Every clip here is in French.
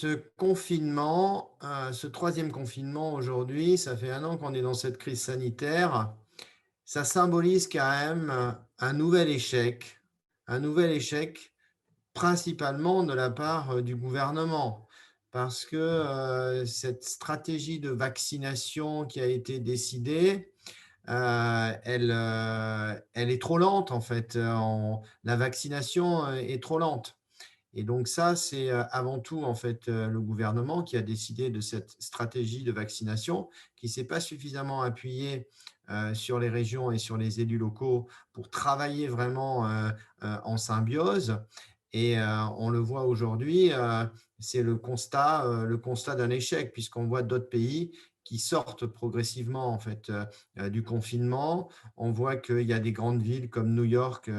ce confinement, ce troisième confinement aujourd'hui, ça fait 1 an qu'on est dans cette crise sanitaire. Ça symbolise quand même, un nouvel échec principalement de la part, du gouvernement. Parce que, cette stratégie de vaccination qui a été décidée, elle est trop lente en fait, la vaccination, est trop lente. Et donc ça, c'est, avant tout, en fait, le gouvernement qui a décidé de cette stratégie de vaccination, qui ne s'est pas suffisamment appuyé, sur les régions et sur les élus locaux pour travailler vraiment, en symbiose. Et on le voit aujourd'hui, c'est le constat d'un échec puisqu'on voit d'autres pays qui sortent progressivement, en fait, du confinement. On voit qu'il y a des grandes villes comme New York,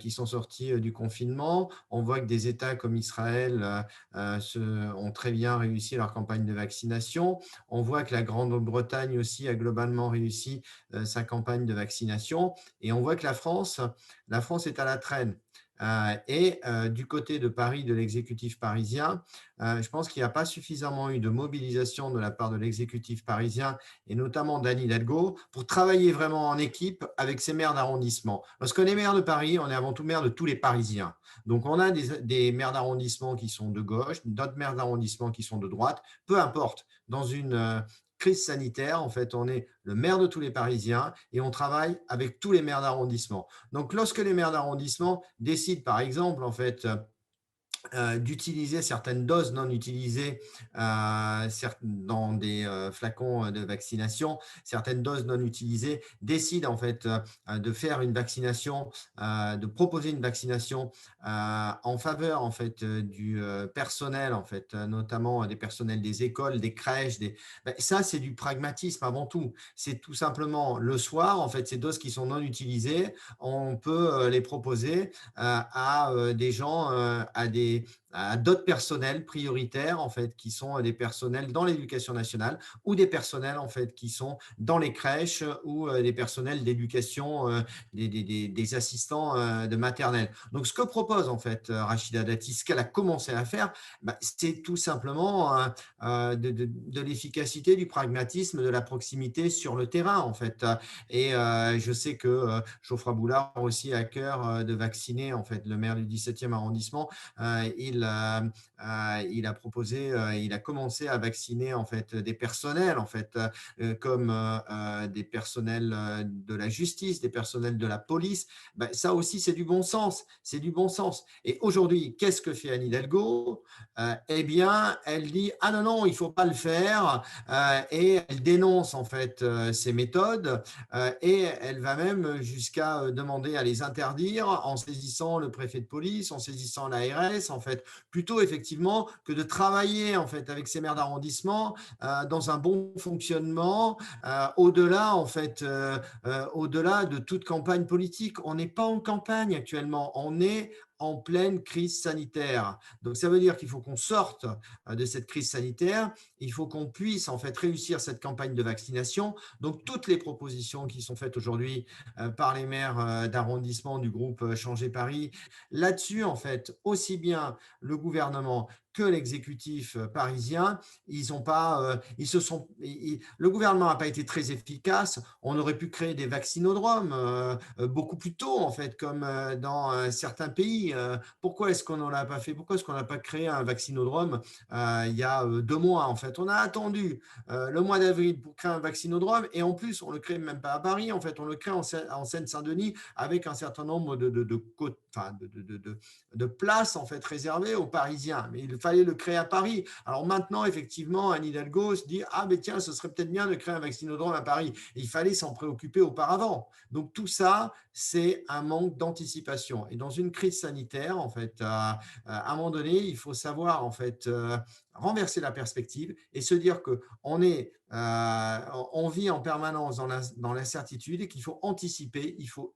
qui sont sorties, du confinement. On voit que des États comme Israël ont très bien réussi leur campagne de vaccination. On voit que la Grande-Bretagne aussi a globalement réussi sa campagne de vaccination. Et on voit que la France est à la traîne. Du côté de Paris, de l'exécutif parisien, je pense qu'il n'y a pas suffisamment eu de mobilisation de la part de l'exécutif parisien et notamment d'Anne Hidalgo pour travailler vraiment en équipe avec ses maires d'arrondissement. Lorsqu'on est maire de Paris, on est avant tout maire de tous les Parisiens. Donc on a des maires d'arrondissement qui sont de gauche, d'autres maires d'arrondissement qui sont de droite, peu importe. Dans une crise sanitaire, en fait, on est le maire de tous les Parisiens et on travaille avec tous les maires d'arrondissement. Donc lorsque les maires d'arrondissement décident, par exemple, en fait, d'utiliser certaines doses non utilisées dans des flacons de vaccination, certaines doses non utilisées, décident en fait de faire une vaccination, de proposer une vaccination en faveur en fait du personnel en fait, notamment des personnels des écoles, des crèches, ça c'est du pragmatisme avant tout. C'est tout simplement le soir en fait ces doses qui sont non utilisées, on peut les proposer à des gens, à d'autres personnels prioritaires en fait, qui sont des personnels dans l'éducation nationale ou des personnels en fait qui sont dans les crèches ou des personnels d'éducation, des assistants de maternelle. Donc ce que propose en fait Rachida Dati, ce qu'elle a commencé à faire, c'est tout simplement de l'efficacité, du pragmatisme, de la proximité sur le terrain en fait. Et je sais que Geoffroy Boulard aussi a à cœur de vacciner en fait le maire du 17e arrondissement. Il a proposé, il a commencé à vacciner en fait des personnels en fait, comme des personnels de la justice, des personnels de la police. Ça aussi, c'est du bon sens. C'est du bon sens. Et aujourd'hui, qu'est-ce que fait Anne Hidalgo? Eh bien, elle dit ah non non, il faut pas le faire, et elle dénonce en fait ces méthodes, et elle va même jusqu'à demander à les interdire en saisissant le préfet de police, en saisissant l'ARS en fait, plutôt effectivement que de travailler en fait avec ces maires d'arrondissement dans un bon fonctionnement, au-delà en fait, au-delà de toute campagne politique. On n'est pas en campagne actuellement, on est en pleine crise sanitaire. Donc ça veut dire qu'il faut qu'on sorte de cette crise sanitaire, il faut qu'on puisse en fait réussir cette campagne de vaccination. Donc toutes les propositions qui sont faites aujourd'hui par les maires d'arrondissement du groupe Changer Paris, là-dessus en fait, aussi bien le gouvernement que l'exécutif parisien, ils ont pas, le gouvernement n'a pas été très efficace. On aurait pu créer des vaccinodromes beaucoup plus tôt, en fait, comme dans certains pays. Pourquoi est-ce qu'on n'en a pas fait? Pourquoi est-ce qu'on n'a pas créé un vaccinodrome il y a 2 mois, en fait? On a attendu le mois d'avril pour créer un vaccinodrome et en plus, on le crée même pas à Paris, en fait, on le crée en Seine-Saint-Denis avec un certain nombre de places en fait réservées aux Parisiens. Mais il fallait le créer à Paris. Alors maintenant, effectivement, Anne Hidalgo se dit ah mais tiens, ce serait peut-être bien de créer un vaccinodrome à Paris. Et il fallait s'en préoccuper auparavant. Donc tout ça, c'est un manque d'anticipation. Et dans une crise sanitaire, en fait, à un moment donné, il faut savoir en fait renverser la perspective et se dire que on vit en permanence dans l'incertitude et qu'il faut anticiper, il faut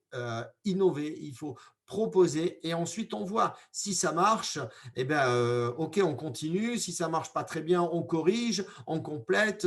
innover, il faut proposer et ensuite on voit si ça marche, ok, on continue, si ça marche pas très bien, on corrige, on complète.